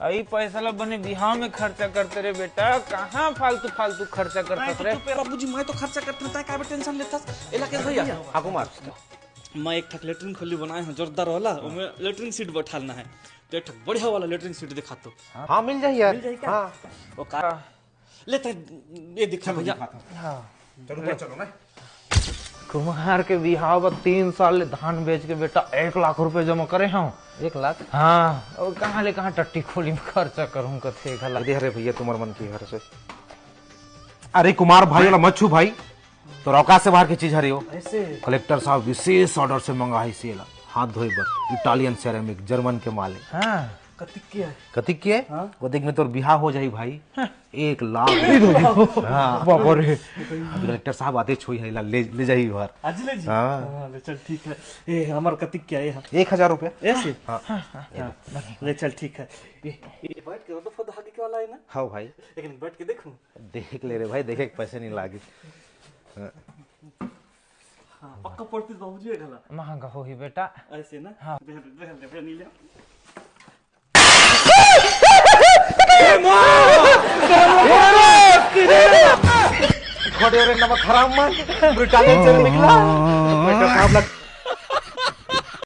आई पैसा ला बने बिहाव में खर्चा करते रे बेटा, कहाँ फालतू फालतू खर्चा करता रे। बाबूजी मैं तो खर्चा करते रहता है, काहे टेंशन लेता एला के भैया। हाँ कुमार, मैं एक ठक लेटरिन खोली बनाए हैं जोरदार वाला, उसमें लेटरिन सीट बैठालना है, तो एक ठक बढ़िया वाला लेटरिन सीट दिखा तो। हाँ मिल जाए यार। हाँ वो का लेते ये दिखा भैया। चलो चलो ना। कुमार के बिहाव 3 साल धान बेच के बेटा 1 लाख रुपए जमा करे हम। 1 लाख? हाँ, और कहाँ ले कहाँ टट्टी खोली में खर्चा करूँ कथे घला। अरे भैया तुम्हारे मन की घर से। अरे कुमार भाई वाला मच्छू भाई तो औकात से बाहर की चीज हरी हो। कलेक्टर साहब विशेष ऑर्डर से मंगा है सेला हाथ धोए बर, इटालियन सेरेमिक जर्मन के माले। हाँ कतिक के वो देख में तो बिहार हो जाई भाई। 1 लाख। हाँ बाबा रे। कलेक्टर साहब आते छुई है ले जाई घर। आज ले जी। हाँ ले चल ठीक है। ए हमार कतिक क्या है? 1000 रुपया ऐसे। हाँ ले चल ठीक है। ये बैठ के तो फद हाके के वाला है ना? हाँ भाई लेकिन बैठ के देखूं। देख ले रे भाई, देखे पैसे नहीं लागे। हाँ पक्का पड़ती बाबूजी है गला। महंगा हो ही बेटा। ऐसे ना? हाँ। देख नहीं ले। नमक हराम मान ब्रिटानिया चल निकला।